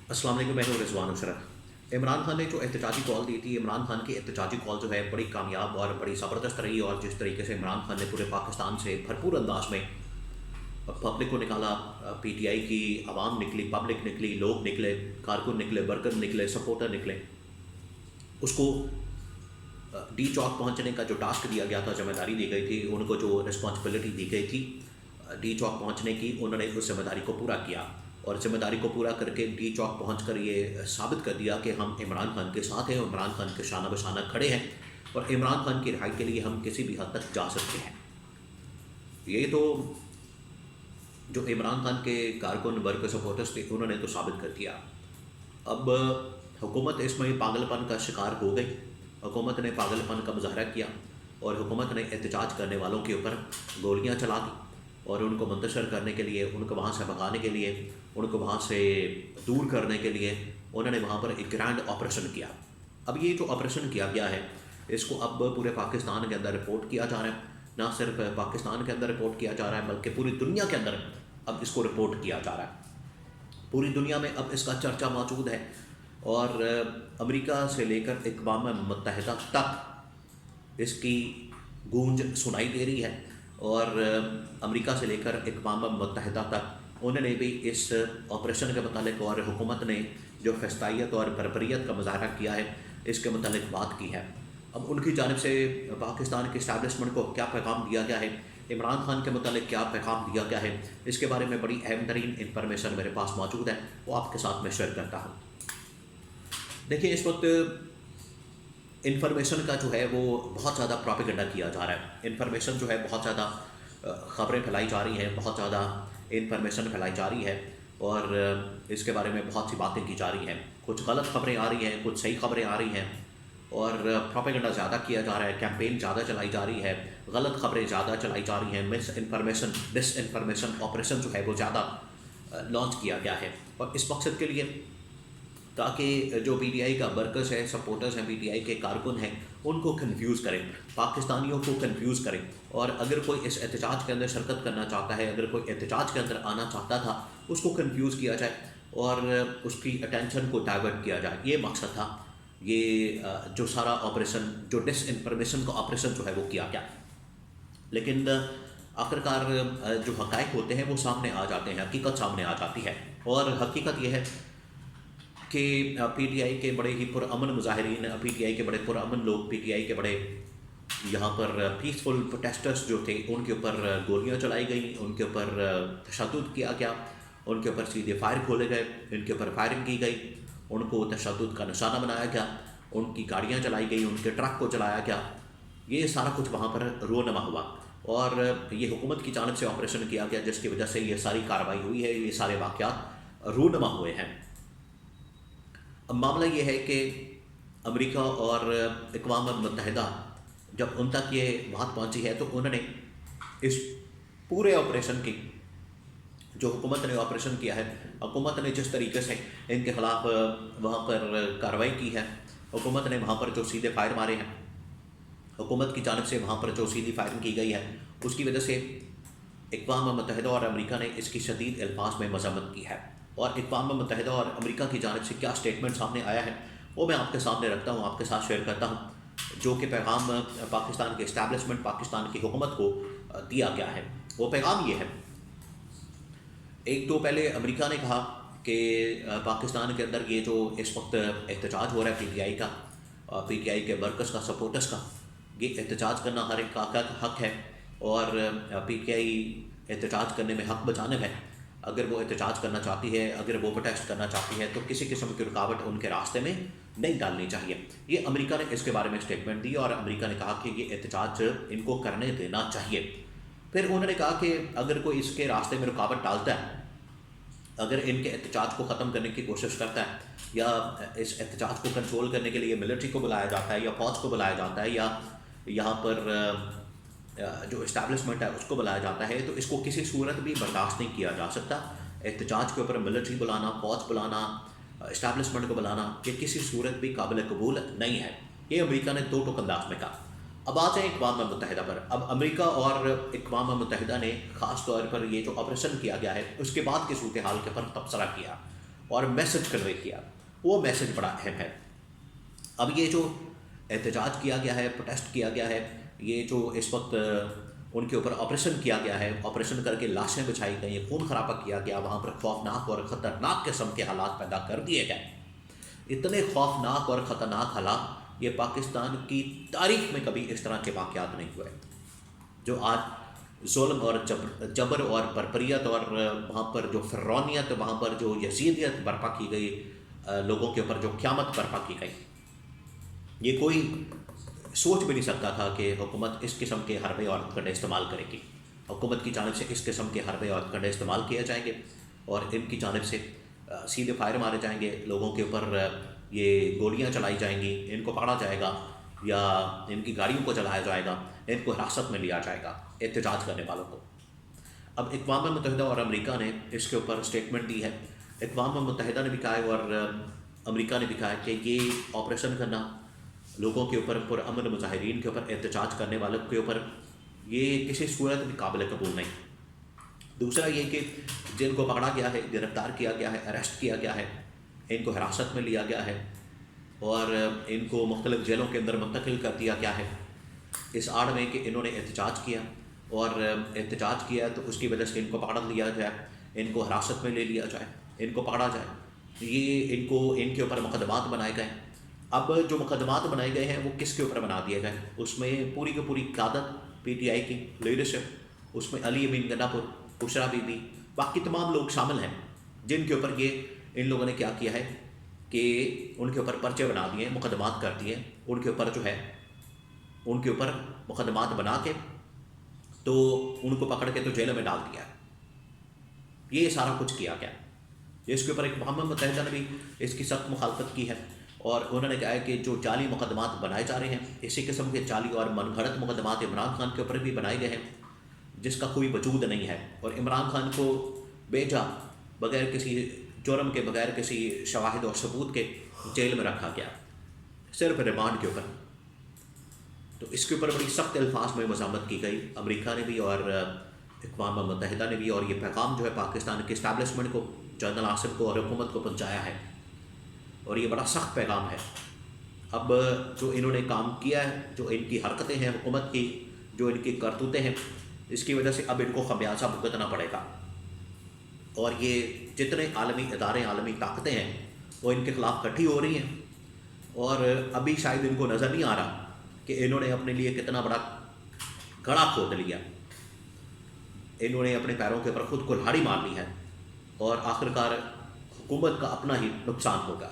अस्सलाम वालेकुम, मैं हूं रिजवान अशरफ। इमरान खान ने जो एहतजाजी कॉल दी थी, इमरान खान की एहतजाजी कॉल जो है बड़ी कामयाब और बड़ी ज़बरदस्त रही। और जिस तरीके से इमरान खान ने पूरे पाकिस्तान से भरपूर अंदाज में पब्लिक को निकाला, पीटीआई की आवाम निकली, पब्लिक निकली, लोग निकले, कारकुन निकले, वर्कर निकले, सपोर्टर निकले, उसको डी चौक पहुंचने का जो टास्क दिया गया था, जिम्मेदारी दी गई थी, उनको जो रिस्पॉन्सिबिलिटी दी गई थी डी चौक पहुंचने की, उन्होंने उस जिम्मेदारी को पूरा किया। और जिम्मेदारी को पूरा करके डी चौक पहुंचकर ये साबित कर दिया कि हम इमरान खान के साथ हैं, इमरान खान के शाना बशाना खड़े हैं और इमरान खान की रिहाई के लिए हम किसी भी हद तक जा सकते हैं। ये तो जो इमरान खान के कारकुन वर्ग सपोर्टर्स थे, उन्होंने तो साबित कर दिया। अब हुकूमत इसमें पागलपन का शिकार हो गई। हुकूमत ने पागलपन का मुजाहरा किया और हुकूमत ने एहतजाज करने वालों के ऊपर गोलियां चला दी और उनको मुंतशर करने के लिए, उनको वहाँ से भगाने के लिए, उनको वहाँ से दूर करने के लिए उन्होंने वहाँ पर एक ग्रैंड ऑपरेशन किया। अब ये जो ऑपरेशन किया गया है, इसको अब पूरे पाकिस्तान के अंदर रिपोर्ट किया जा रहा है। ना सिर्फ पाकिस्तान के अंदर रिपोर्ट किया जा रहा है, बल्कि पूरी दुनिया के अंदर अब इसको रिपोर्ट किया जा रहा है। पूरी दुनिया में अब इसका चर्चा मौजूद है और अमेरिका से लेकर अक़वाम मुत्तहिदा तक इसकी गूंज सुनाई दे रही है। और अमेरिका से लेकर अक़वाम मुत्तहिदा तक उन्होंने भी इस ऑपरेशन के मतलब और हुकूमत ने जो फस्तायत और बर्बरियत का मुजाहरा किया है, इसके मतलब बात की है। अब उनकी जानिब से पाकिस्तान के इस्टेब्लिशमेंट को क्या पैगाम दिया गया है, इमरान खान के मतलब क्या पैगाम दिया गया है, इसके बारे में बड़ी अहम तरीन इंफॉर्मेशन मेरे पास मौजूद है, वो आपके साथ मैं शेयर करता हूँ। देखिए, इस वक्त इन्फॉर्मेशन का जो है वो बहुत ज़्यादा प्रोपेगेंडा किया जा रहा है। इन्फॉर्मेशन जो है बहुत ज़्यादा ख़बरें फैलाई जा रही हैं, बहुत ज़्यादा इन्फॉर्मेशन फैलाई जा रही है और इसके बारे में बहुत सी बातें की जा रही हैं। कुछ गलत ख़बरें आ रही हैं, कुछ सही ख़बरें आ रही हैं और प्रोपेगेंडा ज़्यादा किया जा रहा है, कैंपेन ज़्यादा चलाई जा रही है, गलत ख़बरें ज़्यादा चलाई जा रही हैं, misinformation disinformation operation जो है वो ज़्यादा लॉन्च किया गया है। और इस मकसद के लिए ताकि जो पीटीआई का वर्कर्स हैं, सपोर्टर्स हैं, पीटीआई के कारकुन हैं, उनको कंफ्यूज करें, पाकिस्तानियों को कंफ्यूज करें। और अगर कोई इस एहतजाज के अंदर शिरकत करना चाहता है, अगर कोई एहतजाज के अंदर आना चाहता था, उसको कंफ्यूज किया जाए और उसकी अटेंशन को डाइवर्ट किया जाए। ये मकसद था। ये जो सारा ऑपरेशन, जो डिस इन्फॉर्मेशन का ऑपरेशन जो है वो किया गया। लेकिन आखिरकार जो हक़ाइक़ होते हैं वो सामने आ जाते हैं, हकीकत सामने आ जाती है। और हकीकत ये है कि पीटीआई के बड़े ही पुरअमन मुजाहिरीन, पीटीआई के बड़े पुरअमन लोग, पीटीआई के बड़े यहाँ पर पीसफुल प्रोटेस्टर्स जो थे, उनके ऊपर गोलियाँ चलाई गई, उनके ऊपर तशद्दुद किया गया, उनके ऊपर सीधे फायर खोले गए, इनके ऊपर फायरिंग की गई, उनको तशद्दुद का निशाना बनाया गया, उनकी गाड़ियाँ चलाई गई, उनके ट्रक को चलाया गया। ये सारा कुछ वहाँ पर रोनमा हुआ और ये हुकूमत की जानिब से ऑपरेशन किया गया, जिसकी वजह से ये सारी कार्रवाई हुई है, ये सारे वाक़यात रोनमा हुए हैं। अब मामला ये है कि अमेरिका और अक़वाम मुत्तहिदा जब उन तक ये बात पहुंची है, तो उन्होंने इस पूरे ऑपरेशन की, जो हुकूमत ने ऑपरेशन किया है, हुकूमत ने जिस तरीके से इनके ख़िलाफ़ वहाँ पर कार्रवाई की है, हुकूमत ने वहाँ पर जो सीधे फायर मारे हैं, हुकूमत की जानिब से वहाँ पर जो सीधी फायरिंग की गई है, उसकी वजह से अक़वाम मुत्तहिदा और अमेरिका ने इसकी शदीद अल्फाज में मज़म्मत की है। और अक़वाम मुत्तहिदा और अमेरिका की जानिब से क्या स्टेटमेंट सामने आया है, वो मैं आपके सामने रखता हूँ, आपके साथ शेयर करता हूँ, जो कि पैगाम पाकिस्तान के इस्टेब्लिशमेंट, पाकिस्तान की हुकूमत को दिया गया है। वो पैगाम ये है, एक तो पहले अमेरिका ने कहा कि पाकिस्तान के अंदर ये जो इस वक्त एहतजाज हो रहा है पीटीआई का, पीटीआई के वर्कर्स का, सपोर्टर्स का, ये एहतजाज करना हर एक का हक है और पीटीआई एहतजाज करने में हक बजानिब है। अगर वो एहतजाज करना चाहती है, अगर वो प्रोटेस्ट करना चाहती है, तो किसी किस्म की रुकावट उनके रास्ते में नहीं डालनी चाहिए। ये अमेरिका ने इसके बारे में स्टेटमेंट दी और अमेरिका ने कहा कि ये एहतजाज इनको करने देना चाहिए। फिर उन्होंने कहा कि अगर कोई इसके रास्ते में रुकावट डालता है, अगर इनके एहतजाज को ख़त्म करने की कोशिश करता है, या इस एहतजाज को कंट्रोल करने के लिए मिलिट्री को बुलाया जाता है या फ़ौज को बुलाया जाता है, या यहाँ पर जो इस्टेब्लिशमेंट है उसको बुलाया जाता है, तो इसको किसी सूरत भी बर्दाश्त नहीं किया जा सकता। एहतजाज के ऊपर मिलिट्री बुलाना, फ़ौज बुलाना, इस्टेब्लिशमेंट को बुलाना, ये किसी सूरत भी काबिल कबूल नहीं है। ये अमेरिका ने दो टोक अंदाज में कहा। अब आ जाए अक़वाम मुत्तहिदा पर। अब अमेरिका और अक़वाम मुत्तहिदा ने ख़ास तौर पर ये जो ऑपरेशन किया गया है, उसके बाद की सूरत हाल के पर तबसरा किया اور میسج کنوے کیا، وہ میسج بڑا اہم ہے۔ اب یہ جو احتجاج کیا گیا ہے، پروٹیسٹ کیا گیا ہے، یہ جو اس وقت ان کے اوپر آپریشن کیا گیا ہے، آپریشن کر کے لاشیں بچھائی گئی، خون خرابہ کیا گیا، وہاں پر خوفناک اور خطرناک قسم کے حالات پیدا کر دیے گئے، اتنے خوفناک اور خطرناک حالات یہ پاکستان کی تاریخ میں کبھی اس طرح کے واقعات نہیں ہوئے، جو آج ظلم اور جبر اور بربریت اور وہاں پر جو فرعونیت، وہاں پر جو یزیدیت برپا کی گئی، لوگوں کے اوپر جو قیامت برپا کی گئی، یہ کوئی سوچ بھی نہیں سکتا تھا کہ حکومت اس قسم کے حربے اور ہتھکنڈے استعمال کرے گی۔ حکومت کی جانب سے اس قسم کے حربے اور ہتھکنڈے استعمال کیے جائیں گے اور ان کی جانب سے سیدھے فائر مارے جائیں گے، لوگوں کے اوپر یہ گولیاں چلائی جائیں گی، ان کو پکڑا جائے گا یا ان کی گاڑیوں کو جلایا جائے گا، ان کو حراست میں لیا جائے گا، احتجاج کرنے والوں کو۔ اب اقوام متحدہ اور امریکہ نے اس کے اوپر اسٹیٹمنٹ دی ہے۔ اقوام متحدہ نے بھی کہا ہے اور امریکہ نے بھی کہا ہے کہ یہ آپریشن کرنا لوگوں کے اوپر، پرامن مظاہرین کے اوپر، احتجاج کرنے والوں کے اوپر، یہ کسی صورت بھی قابل قبول نہیں۔ دوسرا یہ کہ جن کو پکڑا گیا ہے، گرفتار کیا گیا ہے، اریسٹ کیا گیا ہے، ان کو حراست میں لیا گیا ہے اور ان کو مختلف جیلوں کے اندر منتقل کر دیا گیا ہے، اس آڑ میں کہ انہوں نے احتجاج کیا، اور احتجاج کیا تو اس کی وجہ سے ان کو پکڑ لیا جائے، ان کو حراست میں لے لیا جائے، ان کو پکڑا جائے، یہ ان کے اوپر مقدمات بنائے گئے۔ اب جو مقدمات بنائے گئے ہیں وہ کس کے اوپر بنا دیے گئے؟ اس میں پوری کی پوری قیادت پی ٹی آئی کی لیڈرشپ، اس میں علی امین گنہ پور، بشرا بی بی، باقی تمام لوگ شامل ہیں، جن کے اوپر یہ ان لوگوں نے کیا کیا ہے کہ ان کے اوپر پرچے بنا دیے، مقدمات کر دیے، ان کے اوپر جو ہے ان کے اوپر مقدمات بنا کے تو ان کو پکڑ کے تو جیل میں ڈال دیا۔ یہ سارا کچھ کیا گیا، اس کے اوپر اقوام متحدہ نے بھی اس کی سخت مخالفت کی ہے اور انہوں نے کہا ہے کہ جو جعلی مقدمات بنائے جا رہے ہیں، اسی قسم کے جعلی اور من گھڑت مقدمات عمران خان کے اوپر بھی بنائے گئے ہیں، جس کا کوئی وجود نہیں ہے، اور عمران خان کو بھیجا بغیر کسی جرم کے، بغیر کسی شواہد اور ثبوت کے جیل میں رکھا گیا، صرف ریمانڈ کے اوپر۔ تو اس کے اوپر بڑی سخت الفاظ میں مذمت کی گئی، امریکہ نے بھی اور اقوام متحدہ نے بھی، اور یہ پیغام جو ہے پاکستان کے اسٹیبلشمنٹ کو، جنرل آصف کو اور حکومت کو پہنچایا ہے، اور یہ بڑا سخت پیغام ہے۔ اب جو انہوں نے کام کیا ہے، جو ان کی حرکتیں ہیں حکومت کی، جو ان کی کرتوتیں ہیں، اس کی وجہ سے اب ان کو خمیازہ بھگتنا پڑے گا، اور یہ جتنے عالمی ادارے، عالمی طاقتیں ہیں، وہ ان کے خلاف کٹھی ہو رہی ہیں، اور ابھی شاید ان کو نظر نہیں آ رہا کہ انہوں نے اپنے لیے کتنا بڑا گڑھا کھود لیا، انہوں نے اپنے پیروں کے اوپر خود کلہاڑی مار لی ہے، اور آخرکار حکومت کا اپنا ہی نقصان ہوگا۔